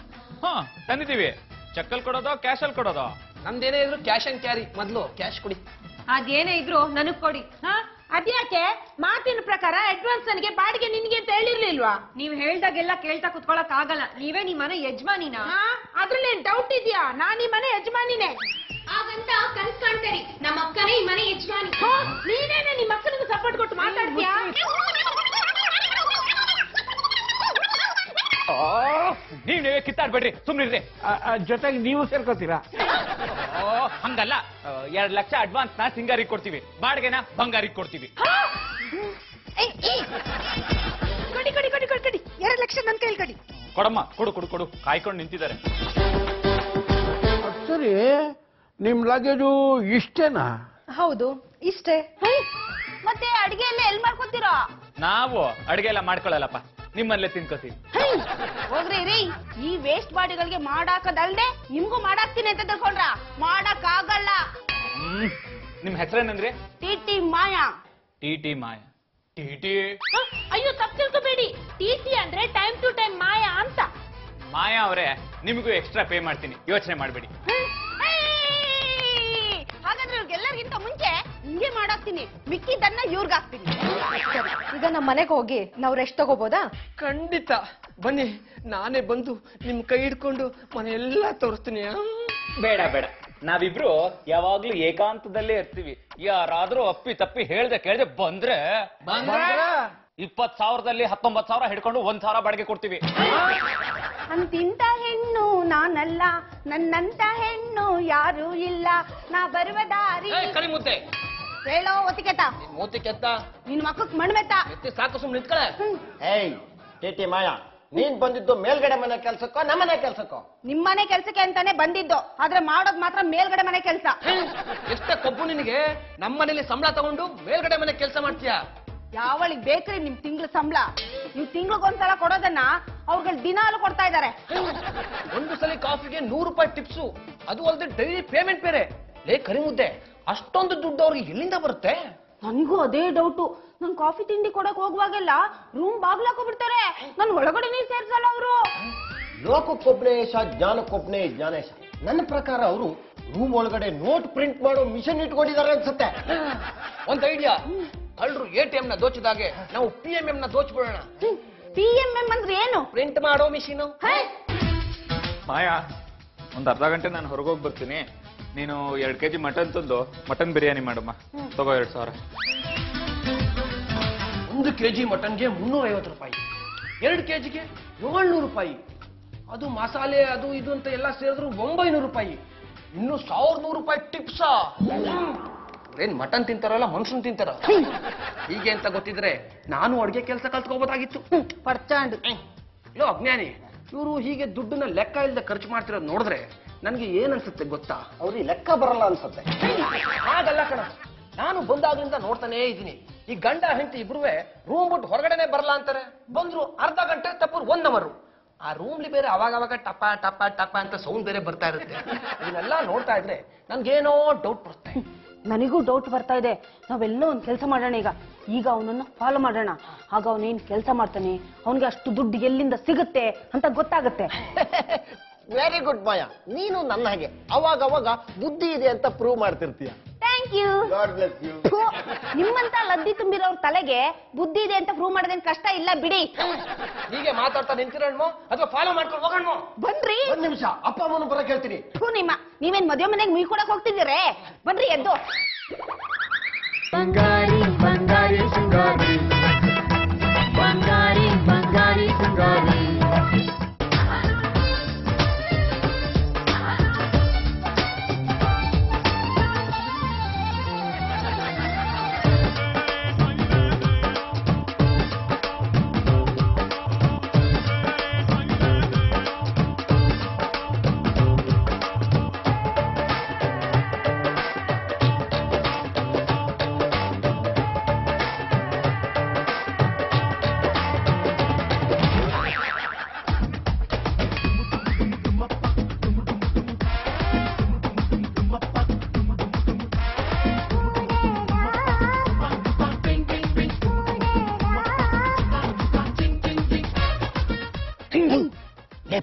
ಹಾ ತಂದಿದ್ದೀವಿ. ಚೆಕ್ಕಲ್ಲಿ ಕೊಡೋದೋ ಕ್ಯಾಶ್ ಅಲ್ಲಿ ಕೊಡೋದೋ? ನಮ್ದೇನೇ ಇದ್ರು ಕ್ಯಾಶ್ ಅಂಡ್ ಕ್ಯಾರಿ. ಮೊದ್ಲು ಕ್ಯಾಶ್ ಕೊಡಿ. ಅದೇನೇ ಇದ್ರು ನನಗ್ ಕೊಡಿ. ಅದ್ಯಾಕೆ? ಮಾತಿನ ಪ್ರಕಾರ ಅಡ್ವಾನ್ಸ್ ನನಗೆ, ಬಾಡಿಗೆ ನಿನ್ಗೆ ಅಂತ ಹೇಳಿರ್ಲಿಲ್ವಾ? ನೀವ್ ಹೇಳ್ದಾಗೆಲ್ಲ ಕೇಳ್ತಾ ಕುತ್ಕೊಳಕ್ ಆಗಲ್ಲ. ನೀವೇ ನಿಮ್ ಮನೆ ಯಜಮಾನಿನ. ಅದ್ರಲ್ಲೇನ್ ಡೌಟ್ ಇದೆಯಾ? ನಾನ್ ಈ ಮನೆ ಯಜಮಾನಿನೇ. ಹಾಗಂತ ಕನ್ಸ್ ಕಾಣ್ತಾರಿ, ನಮ್ಮ ಅಕ್ಕನೇ ಈ ಮನೆ ಯಜಮಾನಿ. ನೀನೇನೆ ನಿಮ್ಮ ಅಕ್ಕನಿಗೆ ಸಪೋರ್ಟ್ ಕೊಟ್ಟು ಮಾತಾಡ್ತೀಯಾ? ನೀವೇ ಕಿತ್ತಾಡ್ಬೇಡ್ರಿ, ಸುಮ್ನಿರ್ರಿ. ಜೊತೆಗೆ ನೀವು ಸೇರ್ಕೋತೀರಾ? ಹಂಗಲ್ಲ, 2 ಲಕ್ಷ ಅಡ್ವಾನ್ಸ್ ನ ಸಿಂಗಾರಿಗೆ ಕೊಡ್ತೀವಿ, ಬಾಡಿಗೆನ ಬಂಗಾರಿಗೆ ಕೊಡ್ತೀವಿ. ಕಡಿ ಕಡಿ ಕಡಿ ಕಡಿ ಕಡಿ. 2 ಲಕ್ಷ ನನ್ ಕೈಲಿ ಕಡಿ. ಕೊಡಮ್ಮ, ಕೊಡು ಕೊಡು ಕೊಡು, ಕಾಯ್ಕೊಂಡು ನಿಂತಿದ್ದಾರೆ. ಸರಿ, ನಿಮ್ ಲಗೇಜು ಇಷ್ಟೇನಾ? ಹೌದು, ಇಷ್ಟೇ. ಮತ್ತೆ ಅಡಿಗೆ ಎಲ್ಲ ಎಲ್ಲಿ ಮಾಡ್ಕೊತೀರಾ? ನಾವು ಅಡಿಗೆ ಎಲ್ಲ ಮಾಡ್ಕೊಳ್ಳಲ್ಲಪ್ಪ, ನಿಮ್ಮಲ್ಲೇ ತಿನ್ಕೋತೀವಿ. ಹೋಗ್ರಿ ರೀ, ಈ ವೇಸ್ಟ್ ಬಾಡಿಗಳಿಗೆ ಮಾಡಾಕದಲ್ದೆ ನಿಮ್ಗೂ ಮಾಡಾಕ್ತೀನಿ ಅಂತ ತಿಳ್ಕೊಂಡ್ರ? ಮಾಡಕ್ ಆಗಲ್ಲ. ನಿಮ್ ಹೆಸರೇನಂದ್ರಿ? ಟಿಟಿ ಮಾಯಾ. ಟಿಟಿ ಮಾಯಾ. ಟಿಟಿ? ಅಯ್ಯೋ ತಪ್ಪು ತಿಳ್ಕೊಬೇಡಿ, ಟಿಟಿ ಅಂದ್ರೆ ಟೈಮ್ ಟು ಟೈಮ್ ಮಾಯಾ ಅಂತ. ಮಾಯಾ ಅವರೇ, ನಿಮಗೂ ಎಕ್ಸ್ಟ್ರಾ ಪೇ ಮಾಡ್ತೀನಿ, ಯೋಚನೆ ಮಾಡಬೇಡಿ. ಹಾಗಾದ್ರೆ ಇವ್ರಿಗೆಲ್ಲರಿಗಿಂತ ಮುಂಚೆ ಹಿಂಗೆ ಮಾಡಾಕ್ತೀನಿ, ಮಿಕ್ಕಿದ್ದನ್ನ ಇವ್ರಿಗೆ ಹಾಕ್ತೀನಿ. ಈಗ ನಮ್ಮ ಮನೆಗೆ ಹೋಗಿ ನಾವು ರೆಸ್ಟ್ ತಗೋಬೋದಾ? ಖಂಡಿತ ಬನ್ನಿ, ನಾನೇ ಬಂದು ನಿಮ್ ಕೈ ಹಿಡ್ಕೊಂಡು ಮನೆ ಎಲ್ಲ ತೋರಿಸ್ತೀನಿ. ಬೇಡ ಬೇಡ, ನಾವಿಬ್ರು ಯಾವಾಗ್ಲೂ ಏಕಾಂತದಲ್ಲೇ ಇರ್ತೀವಿ. ಯಾರಾದ್ರೂ ಅಪ್ಪಿ ತಪ್ಪಿ ಹೇಳ್ದೆ ಕೇಳ್ದೆ ಬಂದ್ರೆ 20,000ದಲ್ಲಿ 19,000 ಹಿಡ್ಕೊಂಡು 1,000 ಬಾಡಿಗೆ ಕೊಡ್ತೀವಿ. ಅಂತಿಂತ ಹೆಣ್ಣು ನಾನಲ್ಲ, ನನ್ನಂತ ಹೆಣ್ಣು ಯಾರು ಇಲ್ಲ, ನಾ ಬರುವ ದಾರಿ. ಕರಿ ಮುದ್ದೆ ಹೇಳೋ ಒತ್ತಿಕೆತ, ಮೂತಿ ಕೆತ್ತ ನಿನ್ ಮಕ್ಕಕ್ ಮಣ್ಮೆತ್ತ. ಎತ್ತಿ ಸಾಕು, ಸುಮ್ನೆ ನಿಂತ್ಕಳೆ. ಏಯ್ ಟಿಟಿ ಮಾಯಾ, ನೀನ್ ಬಂದಿದ್ದು ಮೇಲ್ಗಡೆ ಮನೆ ಕೆಲ್ಸಕ್ಕೋ ನಮ್ಮನೆ ಕೆಲ್ಸಕ್ಕೋ? ನಿಮ್ಮನೆ ಕೆಲ್ಸಕ್ಕೆ ಅಂತಾನೆ ಬಂದಿದ್ದು, ಆದ್ರೆ ಮಾಡೋದ್ ಮಾತ್ರ ಮೇಲ್ಗಡೆ ಮನೆ ಕೆಲ್ಸ. ಎಷ್ಟೇ ಕೊಬ್ಬು ನಿನಗೆ, ನಮ್ಮನೇಲಿ ಸಂಬಳ ತಗೊಂಡು ಮೇಲ್ಗಡೆ ಮನೆ ಕೆಲಸ ಮಾಡ್ತೀಯಾ? ಯಾವಳಿಗ್ ಬೇಕ್ರಿ ನಿಮ್ ತಿಂಗ್ಳ ಸಂಬಳ? ನೀವು ತಿಂಗ್ಳಿಗೊಂದ್ಸಲ ಕೊಡೋದನ್ನ ಅವ್ರಿಗೆ ದಿನಾಲು ಕೊಡ್ತಾ ಇದಾರೆ. ಒಂದು ಸಲ ಕಾಫಿಗೆ 100 ರೂಪಾಯಿ ಟಿಪ್ಸು, ಅದು ಅಲ್ಲದೆ ಡೈಲಿ ಪೇಮೆಂಟ್ ಬೇರೆ. ಲೇ ಕರಿ ಮುದ್ದೆ, ಅಷ್ಟೊಂದು ದುಡ್ಡು ಅವ್ರಿಗೆ ಎಲ್ಲಿಂದ ಬರುತ್ತೆ? ನನ್ಗೂ ಅದೇ ಡೌಟು. ನನ್ ಕಾಫಿ ತಿಂಡಿ ಕೊಡಕ್ ಹೋಗುವಾಗೆಲ್ಲ ರೂಮ್ ಬಾಗ್ಲಾಕೋಬಿಡ್ತಾರೆ, ನನ್ ಒಳಗಡೆ ಸೇರ್ಸಲ್ಲ ಅವರು. ಲೋಕಕ್ಕೊಬ್ನೇಶ ಜ್ಞಾನಕ್ಕೊಬ್ನೇ ಜ್ಞಾನೇಶ. ನನ್ನ ಪ್ರಕಾರ ಅವರು ರೂಮ್ ಒಳಗಡೆ ನೋಟ್ ಪ್ರಿಂಟ್ ಮಾಡೋ ಮಿಷನ್ ಇಟ್ಕೊಂಡಿದ್ದಾರೆ ಅನ್ಸುತ್ತೆ. ಒಂದ್ ಐಡಿಯಾ, ಕಳ್ಳರು ATM ನ ದೋಚಿದಾಗೆ ನಾವು PMM ನ ದೋಚ್ಬಿಡೋಣ. PMM ಅಂದ್ರೆ ಏನು? ಪ್ರಿಂಟ್ ಮಾಡೋ ಮಿಷಿನ್. ಮಾಯಾ, ಒಂದ್ ಅರ್ಧ ಗಂಟೆ ನಾನು ಹೊರಗೋಗಿ ಬರ್ತೀನಿ. ನೀನು 2 kg ಮಟನ್ ತಂದು ಮಟನ್ ಬಿರಿಯಾನಿ ಮಾಡಮ್ಮ. ತಗೋ 2,000. 1 kg ಮಟನ್ಗೆ 350 ರೂಪಾಯಿ, 2 kgಗೆ 700 ರೂಪಾಯಿ, ಅದು ಮಸಾಲೆ ಅದು ಇದು ಅಂತ ಎಲ್ಲ ಸೇರಿದ್ರು 900 ರೂಪಾಯಿ, ಇನ್ನು 1,100 ರೂಪಾಯಿ ಟಿಪ್ಸಾ? ಏನ್ ಮಟನ್ ತಿಂತಾರಲ್ಲ ಮನುಷ್ಯನ್ ತಿಂತಾರ? ಹೀಗೆ ಅಂತ ಗೊತ್ತಿದ್ರೆ ನಾನು ಅಡ್ಗೆ ಕೆಲಸ ಕಲ್ತ್ಕೋಬೋದಾಗಿತ್ತು. ಪರ್ಚಾಂಡ್ ಲೋ ಅಜ್ಞಾನಿ, ಇವರು ಹೀಗೆ ದುಡ್ಡನ್ನ ಲೆಕ್ಕ ಇಲ್ಲದೆ ಖರ್ಚು ಮಾಡ್ತಿರೋದು ನೋಡಿದ್ರೆ ನನಗೆ ಏನನ್ಸುತ್ತೆ ಗೊತ್ತಾ? ಅವ್ರಿಗೆ ಲೆಕ್ಕ ಬರಲ್ಲ ಅನ್ಸುತ್ತೆ. ಹಾಗಲ್ಲ ಕಣ, ನಾನು ಬಂದಾಗ್ಲಿಂದ ನೋಡ್ತಾನೇ ಇದ್ದೀನಿ. ಈ ಗಂಡ ಹೆಂಡತಿ ಇಬ್ರು ರೂಮ್ ಬಿಟ್ಟು ಹೊರಗಡೆನೆ ಬರಲ್ಲ ಅಂತಾರೆ. ಬಂದ್ರು ಅರ್ಧ ಗಂಟೆ, ತಪ್ಪರು 1 ಅವರ್. ಆ ರೂಮ್ಲಿ ಬೇರೆ ಅವಾಗ ಟಪ ಟಪ ಟಪ ಅಂತ ಸೌಂಡ್ ಬೇರೆ ಬರ್ತಾ ಇರುತ್ತೆ. ಇದನ್ನೆಲ್ಲ ನೋಡ್ತಾ ಇದ್ರೆ ನನ್ಗೇನೋ ಡೌಟ್ ಬರುತ್ತೆ. ನನಗೂ ಡೌಟ್ ಬರ್ತಾ ಇದೆ. ನಾವೆಲ್ಲೋ ಒಂದು ಕೆಲಸ ಮಾಡೋಣ. ಈಗ ಅವನನ್ನ ಫಾಲೋ ಮಾಡೋಣ. ಆಗ ಅವನೇನ್ ಕೆಲಸ ಮಾಡ್ತಾನೆ, ಅವನಿಗೆ ಅಷ್ಟು ದುಡ್ಡು ಎಲ್ಲಿಂದ ಸಿಗುತ್ತೆ ಅಂತ ಗೊತ್ತಾಗುತ್ತೆ. ವೆರಿ ಗುಡ್ ಮಾಯಾ, ನೀನು ನನ್ನ ಹಾಗೆ ಅವಾಗ ಬುದ್ಧಿ ಇದೆ ಅಂತ ಪ್ರೂವ್ ಮಾಡ್ತಿರ್ತೀಯ. Thank you. God bless you. ನಿಮ್ಮಂತ ಲದ್ದಿ ತುಂಬಿರೋರ್ ತಲೆಗೆ ಬುದ್ಧಿ ಇದೆ ಅಂತ ಪ್ರೂವ್ ಮಾಡೋದೇನ್ ಕಷ್ಟ ಇಲ್ಲ ಬಿಡಿ. ಹೀಗೆ ಮಾತಾಡ್ತಾ ನಿಂತಿರೋಣ್ಮೋ ಅಥವಾ ಫಾಲೋ ಮಾಡ್ಕೊಂಡು ಹೋಗೋಣ? ಬನ್ರಿ. 1 ನಿಮಿಷ, ಅಪ್ಪ ಅಮ್ಮನ ಬರಕ್ ಹೇಳ್ತೀನಿ. ನೀವೇನ್ ಮದುವೆ ಮನೆಗೆ ಮೀ ಕೊಡಕ್ ಹೋಗ್ತಿದ್ದೀರೇ? ಬನ್ರಿ ಎದ್ದು. ಬಂಗಾರಿ ಬಂಗಾರಿ ಸಿಂಗಾರಿ, ಬಂಗಾರಿ ಬಂಗಾರಿ ಸಿಂಗಾರಿ.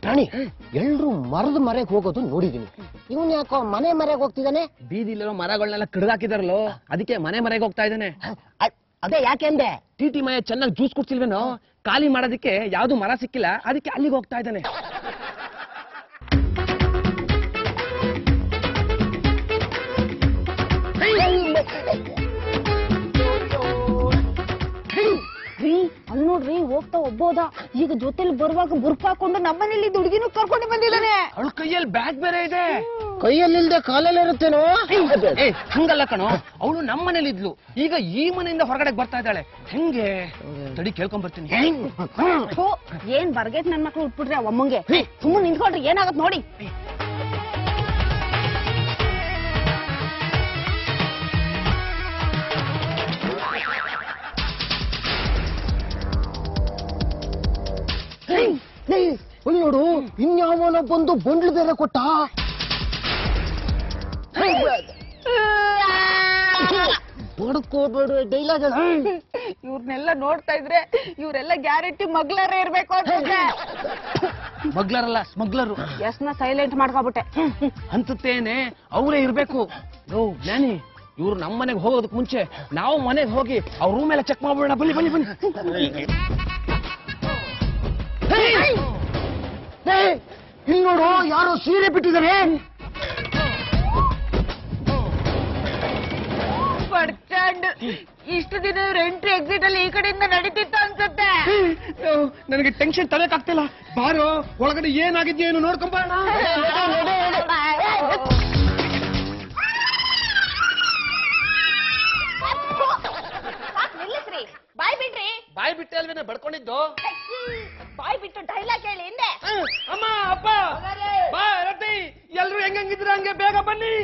ಪ್ರಾಣಿ, ಎಲ್ರು ಮರದ ಮರೆಗೆ ಹೋಗೋದು ನೋಡಿದೀನಿ. ಇವನ್ ಯಾಕೋ ಮನೆ ಮರೆಗೆ ಹೋಗ್ತಿದ್ದಾನೆ? ಬೀದಿಲಿರೋ ಮರಗಳನ್ನೆಲ್ಲ ಕಡ್ದಾಕಿದಾರಲ್ಲೋ, ಅದಕ್ಕೆ ಮನೆ ಮರೆಗೆ ಹೋಗ್ತಾ ಇದ್ದಾನೆ. ಅದೇ ಯಾಕೆಂದೆ? ಟಿ ಮಯ ಚೆನ್ನಾಗಿ ಜ್ಯೂಸ್ ಕುಡ್ಸಿಲ್ವೇನೋ, ಖಾಲಿ ಮಾಡೋದಕ್ಕೆ ಯಾವ್ದು ಮರ ಸಿಕ್ಕಿಲ್ಲ, ಅದಕ್ಕೆ ಅಲ್ಲಿಗೆ ಹೋಗ್ತಾ ಇದ್ದಾನೆ. ಅಲ್ಲಿ ನೋಡ್ರಿ ಹೋಗ್ತಾ ಒಬ್ಬೋದ. ಈಗ ಜೊತೆಲಿ ಬರುವಾಗ ಬುರ್ಕ ಹಾಕೊಂಡು ನಮ್ಮನೇಲಿ ಹುಡುಗಿನೂ ಕರ್ಕೊಂಡು ಬಂದಿದ್ದಾನೆ. ಅವಳ ಕೈಯಲ್ಲಿ ಬ್ಯಾಗ್ ಬೇರೆ ಇದೆ. ಕೈಯಲ್ಲಿಲ್ದೆ ಕಾಲಲ್ಲಿ ಇರುತ್ತೇನೋ? ಹಂಗಲ್ಲ ಕಣೋ, ಅವಳು ನಮ್ಮ ಮನೇಲಿ ಇದ್ಲು, ಈಗ ಈ ಮನೆಯಿಂದ ಹೊರಗಡೆ ಬರ್ತಾ ಇದ್ದಾಳೆ. ಹೆಂಗೆ ತಡಿ ಕೇಳ್ಕೊಂಡ್ ಬರ್ತೀನಿ. ಏನ್ ಬರ್ಗೇಟ್ ನನ್ ಮಕ್ಳು ಉಟ್ಬಿಟ್ರಿ ಅಮ್ಮಂಗೆ. ಸುಮ್ಮನೆ ನಿಂತ್ಕೊಳ್ರಿ, ಏನಾಗತ್ ನೋಡಿ. ನೋಡು, ಇನ್ಯಾವನ ಬಂದು ಬಂಡ್ಲು ಬೇರೆ ಕೊಟ್ಟ. ಬಡ್ಕೋಬೇಡ ಡೈಲಾಗ್. ಇವ್ರನ್ನೆಲ್ಲ ನೋಡ್ತಾ ಇದ್ರೆ ಇವರೆಲ್ಲ ಗ್ಯಾರಂಟಿ ಮಗ್ಲರೇ ಇರ್ಬೇಕು ಅನ್ಸುತ್ತೆ. ಮಗ್ಲರಲ್ಲ, ಸ್ಮಗ್ಲರು. ಎಸ್ನ ಸೈಲೆಂಟ್ ಮಾಡ್ಕೊಬಿಟ್ಟೆ. ಅನ್ಸುತ್ತೇನೆ ಅವರೇ ಇರ್ಬೇಕು. ಜ್ಞಾನಿ, ಇವ್ರು ನಮ್ಮ ಮನೆಗೆ ಹೋಗೋದಕ್ಕೆ ಮುಂಚೆ ನಾವು ಮನೆಗೆ ಹೋಗಿ ಅವ್ರ ರೂಮ್ ಎಲ್ಲ ಚೆಕ್ ಮಾಡ್ಬೋಣ. ಬನ್ನಿ ಬನ್ನಿ ಬನ್ನಿ. ಇಲ್ಲಿ ನೋಡು, ಯಾರೋ ಸೀರೆ ಬಿಟ್ಟಿದ್ದಾರೆ. ಇಷ್ಟು ದಿನ ಎಂಟ್ರಿ ಎಕ್ಸಿಟ್ ಅಲ್ಲಿ ಈ ಕಡೆಯಿಂದ ನಡೀತಿತ್ತು ಅನ್ಸುತ್ತೆ. ನನಗೆ ಟೆನ್ಷನ್ ತಲೆಕಾಗ್ತಿಲ್ಲ. ಬಾರೋ, ಒಳಗಡೆ ಏನಾಗಿದ್ಯೋ ಏನು ನೋಡ್ಕೊಂಬಾಣ. ನಿಲ್ಲಿಸ್ರಿ, ಬಾಯ್ ಬಿಡ್ರಿ. ಬಾಯ್ ಬಿಟ್ಟೆ ಅಲ್ವೇನೆ ಬಡ್ಕೊಂಡಿದ್ದು. ಬಾಯ್ ಬಿಟ್ಟು ಡೈಲಾಗ್ ಹೇಳಿ ಹಿಂದೆ. ಅಮ್ಮ, ಅಪ್ಪ, ಬಾ ರತಿ, ಎಲ್ರು ಹೆಂಗಿದ್ರ ಹಂಗೆ ಬೇಗ ಬನ್ನಿ.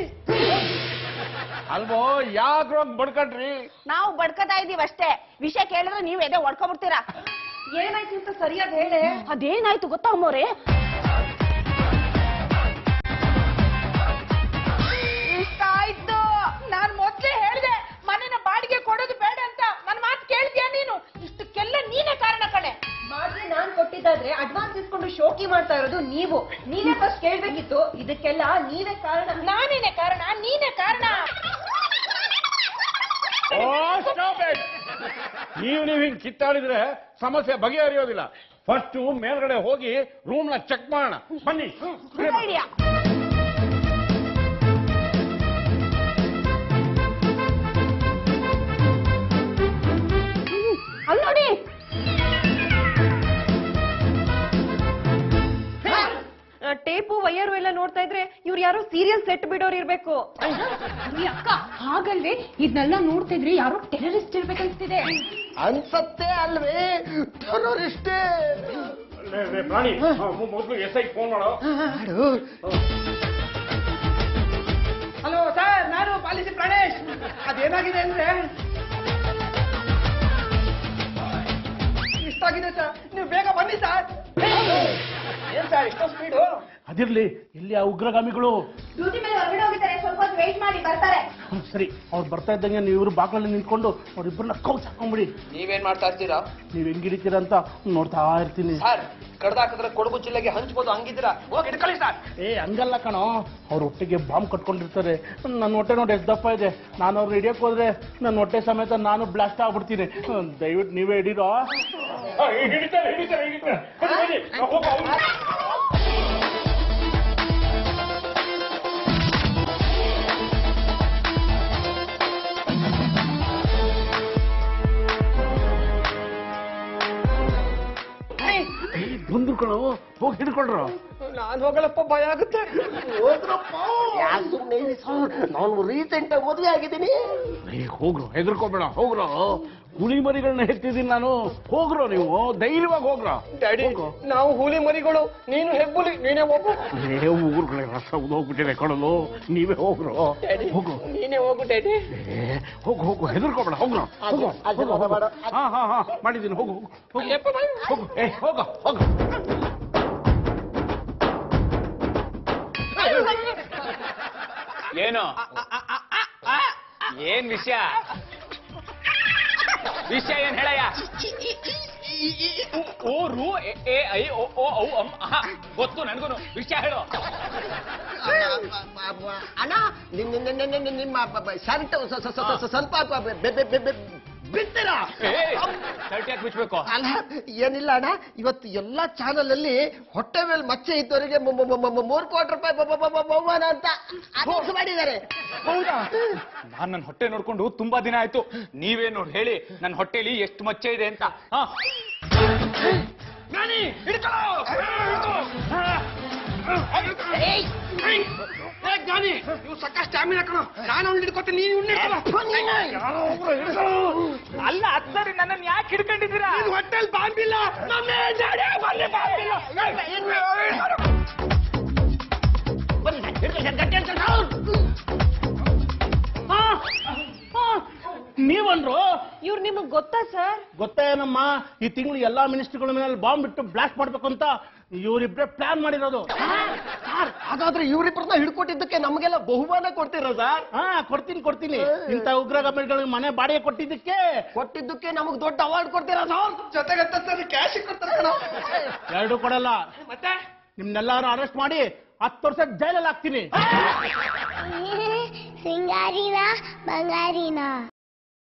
ಅಲ್ವೋ, ಯಾಕ್ರೋ ಬಡ್ಕಟ್ರಿ? ನಾವು ಬಡ್ಕತಾ ಇದೀವಿ ಅಷ್ಟೇ. ವಿಷಯ ಕೇಳಿದ್ರೆ ನೀವ್ ಎದೆ ಹೊಡ್ಕೊಬಿಡ್ತೀರಾ. ಏನಾಯ್ತು ಅಂತ ಸರಿಯಾಗಿ ಹೇಳೆ. ಅದೇನಾಯ್ತು ಗೊತ್ತಾ ಅಮ್ಮೋರೆ? ಇಷ್ಟ ಆಯ್ತು. ನಾನ್ ಮೊದ್ಲೇ ಹೇಳ್ದೆ ಮನೆನ ಬಾಡಿಗೆ ಕೊಡೋದು ಬೇಡ ಅಂತ. ನನ್ ಮಾತು ಕೇಳ್ತೀಯ ನೀನು? ಇಷ್ಟಕ್ಕೆಲ್ಲ ನೀನೇ ಕಾರಣ ಕಣೆ. ಬಾಡಿಗೆ ನಾನ್ ಕೊಟ್ಟಿದ್ದಾದ್ರೆ ಅಡ್ವಾನ್ಸ್ ಇಸ್ಕೊಂಡು ಶೋಕಿ ಮಾಡ್ತಾ ಇರೋದು ನೀವು. ನೀನೇ ಫಸ್ಟ್ ಕೇಳ್ಬೇಕಿತ್ತು. ಇದಕ್ಕೆಲ್ಲ ನೀನೇ ಕಾರಣ. ನಾನೇನೆ ಕಾರಣ, ನೀನೇ ಕಾರಣ. ನೀವು ಹಿಂಗ್ ಕಿತ್ತಾಡಿದ್ರೆ ಸಮಸ್ಯೆ ಬಗೆಹರಿಯೋದಿಲ್ಲ. ಫಸ್ಟ್ ಮೇಲ್ಗಡೆ ಹೋಗಿ ರೂಮ್ ನ ಚೆಕ್ ಮಾಡೋಣ. ಬನ್ನಿ. ಅಲ್ಲಿ ನೋಡಿ, ಟೇಪು ವೈಯರು ಎಲ್ಲ ನೋಡ್ತಾ ಇದ್ರೆ ಇವ್ರು ಯಾರೋ ಸೀರಿಯಲ್ ಸೆಟ್ ಬಿಡೋರು ಇರ್ಬೇಕು. ಅಕ್ಕ, ಹಾಗಲ್ವೇ? ಇದನ್ನೆಲ್ಲ ನೋಡ್ತಿದ್ರೆ ಯಾರೋ ಟೆರರಿಸ್ಟ್ ಇರ್ಬೇಕನ್ಸ್ತಿದೆ. ಅನ್ಸತ್ತೆ ಅಲ್ವೇ? ಟೆರರಿಸ್ಟೇ. ಪ್ರಾಣಿ ಮೊದಲು ಎಸ್ ಐ ಫೋನ್ ಮಾಡೋ. ಹಲೋ ಸರ್, ನಾನು ಪಾಲಿಸಿ ಪ್ರಾಣೇಶ್. ಅದೇನಾಗಿದೆ ಅಂದ್ರೆ ಇಷ್ಟಾಗಿದೆ ಸರ್, ನೀವು ಬೇಗ ಬನ್ನಿ ಸರ್. ಏನ್ ಸರ್ ಇಷ್ಟೋ ಸ್ಪೀಡು? ಅದಿರ್ಲಿ, ಇಲ್ಲಿ ಆ ಉಗ್ರಗಾಮಿಗಳು ಡ್ಯೂಟಿ ಮೇಲೆ ಹೊರಗಡೆ ಹೋಗಿದ್ದಾರೆ, ಸ್ವಲ್ಪ ಹೊತ್ತು ವೇಟ್ ಮಾಡಿ ಬರ್ತಾರೆ. ಸರಿ, ಅವ್ರು ಬರ್ತಾ ಇದ್ದಂಗೆ ನೀವು ಇವರು ಬಾಗಿಲಲ್ಲಿ ನಿಂತ್ಕೊಂಡು ಅವ್ರಿಬ್ಬರನ್ನ ಕೌಚ್ ಹಾಕೊಂಡ್ಬಿಡಿ. ನೀವೇನ್ ಮಾಡ್ತಾ ಇರ್ತೀರಾ? ನೀವ್ ಹೆಂಗಿಡಿತೀರಾ ಅಂತ ನೋಡ್ತಾ ಇರ್ತೀನಿ. ಸರ್, ಕಡ್ದಾಕಿದ್ರೆ ಕೊಡಗು ಜಿಲ್ಲೆಗೆ ಹಂಚ್ಬೋದು, ಹಂಗಿದ್ದೀರಾ? ಹೋಗಿ ಇಟ್ಕೊಳ್ಳಿ ಸರ್. ಹಂಗಲ್ಲ ಕಣೋ, ಅವ್ರ ಹೊಟ್ಟೆಗೆ ಬಾಂಬ್ ಕಟ್ಕೊಂಡಿರ್ತಾರೆ. ನನ್ನ ಹೊಟ್ಟೆ ನೋಡಿ ಎಷ್ಟು ದಪ್ಪ ಇದೆ. ನಾನು ಅವ್ರನ್ನ ಹಿಡಿಯಕ್ ಹೋದ್ರೆ ನನ್ನ ಹೊಟ್ಟೆ ಸಮೇತ ನಾನು ಬ್ಲಾಸ್ಟ್ ಆಗ್ಬಿಡ್ತೀನಿ. ದಯವಿಟ್ಟು ನೀವೇ ಹಿಡೀರೋ. ಬಂದ್ರು ಕಣೋ, ಹೋಗಿ ಹಿಡ್ಕೊಳ್ರು. ನಾನು ಹೋಗಲಪ್ಪ, ಭಯ ಆಗುತ್ತೆ. ನಾನು ರೀಸೆಂಟ್ ಆಗಿ ಮದುವೆ ಆಗಿದ್ದೀನಿ. ಹೋಗ್ರು, ಹೆದರ್ಕೋಬೇಡ, ಹೋಗ್ರು. ಹುಲಿ ಮರಿಗಳನ್ನ ಹೆತ್ತಿದ್ದೀನಿ ನಾನು. ಹೋಗ್ರು, ನೀವು ಧೈರ್ಯವಾಗಿ ಹೋಗ್ರು. ಡ್ಯಾಡಿ, ನಾವು ಹುಲಿ ಮರಿಗಳು, ನೀನು ಹೆಬ್ಬುಲಿ, ನೀನೇ ಒಬ್ಬ. ಊರುಗಳೇ ರಸ ಉದೋಗ್ಬಿಟ್ಟಿದೆ ಕಣಲು. ನೀವೇ ಹೋಗ್ರು. ಹೋಗು, ನೀನೇ ಹೋಗು ಡ್ಯಾಡಿ. ಹೋಗು ಹೋಗು, ಹೆದರ್ಕೋಬೇಡ, ಹೋಗ್ರು. ಹಾ ಮಾಡಿದ್ದೀನಿ, ಹೋಗು ಹೋಗು. ಹೋಗು ಹೋಗು. ಏನು ಏನ್ ವಿಷಯ? ವಿಷಯ ಏನ್ ಹೇಳಯ್ಯ? ಓ ರು ಎ ಐ ಓ ಓ ಔ ಅಂ ಅಹ. ಗೊತ್ತು ನನ್ಗೂನು, ವಿಷಯ ಹೇಳು. ಅಣ್ಣ, ನಿಮ್ಮ ಶರ್ಟ್ ಸ್ವಲ್ಪ ಬಿಡ್ತೀರಾ? ಶರ್ಟ್ ಯಾಕೆ ಬಿಚ್ಬೇಕು? ಅಲ್ಲ, ಏನಿಲ್ಲ ಅಣ್ಣ, ಇವತ್ತು ಎಲ್ಲಾ ಚಾನಲ್ ಅಲ್ಲಿ ಹೊಟ್ಟೆ ಮೇಲೆ ಮಚ್ಚೆ ಇದ್ದವರಿಗೆ 3 ಕೋಟಿ ರೂಪಾಯಿ ಬಹುಮಾನ ಅಂತ ಅನೌನ್ಸ್ ಮಾಡಿದ್ದಾರೆ. ಹೌದಾ? ನಾನ್ ನನ್ನ ಹೊಟ್ಟೆ ನೋಡ್ಕೊಂಡು ತುಂಬಾ ದಿನ ಆಯ್ತು. ನೀವೇ ನೋಡಿ ಹೇಳಿ ನನ್ನ ಹೊಟ್ಟೆಲಿ ಎಷ್ಟು ಮಚ್ಚೆ ಇದೆ ಅಂತ. ಜ್ಞಾನಿ, ನೀವು ಸಾಕಷ್ಟು ಸ್ಟಾಮಿನಾ ಕಣೋ. ನಾನು ಹಿಡ್ಕೊತೀನಿ, ನೀನು ಅಲ್ಲ, ಅದ್ ಸರಿ, ನನ್ನನ್ನು ಯಾಕೆ ಹಿಡ್ಕೊಂಡಿದ್ದೀರಾ? ಹೊಟ್ಟೆಲ್ ಬಾಂಬಿಲ್ಲ. ನೀವನ್ರು? ಇವ್ರು ನಿಮಗ್ ಗೊತ್ತಾ ಸರ್? ಗೊತ್ತೇನಮ್ಮ, ಈ ತಿಂಗಳು ಎಲ್ಲಾ ಮಿನಿಸ್ಟ್ರಿಗಳ ಮೇಲೆ ಬಾಂಬ್ ಬಿಟ್ಟು ಬ್ಲಾಸ್ಟ್ ಮಾಡ್ಬೇಕು ಅಂತ ಇವರಿಬ್ರೆ ಪ್ಲಾನ್ ಮಾಡಿರೋದು. ಹಾಗಾದ್ರೆ ಇವರಿಬ್ಬರನ್ನ ಹಿಡ್ಕೊಟ್ಟಿದ್ದಕ್ಕೆ ನಮಗೆಲ್ಲ ಬಹುಮಾನ ಕೊಡ್ತೀರಾ ಸರ್? ಕೊಡ್ತೀನಿ. ಇಂಥ ಉಗ್ರಗಾಮಿಗಳಿಗೆ ಮನೆ ಬಾಡಿಗೆ ಕೊಟ್ಟಿದ್ದಕ್ಕೆ ನಮಗ್ ದೊಡ್ಡ ಅವಾರ್ಡ್ ಕೊಡ್ತೀರಾ ಸರ್? ಜೊತೆಗೆ ಕ್ಯಾಶ್ ಕೊಡ್ತಾರೆ. 2 ಕೊಡಲ್ಲ. ಮತ್ತೆ ನಿಮ್ನೆಲ್ಲಾರು ಅರೆಸ್ಟ್ ಮಾಡಿ 10 ವರ್ಷ ಜೈಲಲ್ಲಿ ಹಾಕ್ತೀನಿ. ಸಿಂಗಾರಿನ ಬಂಗಾರಿನ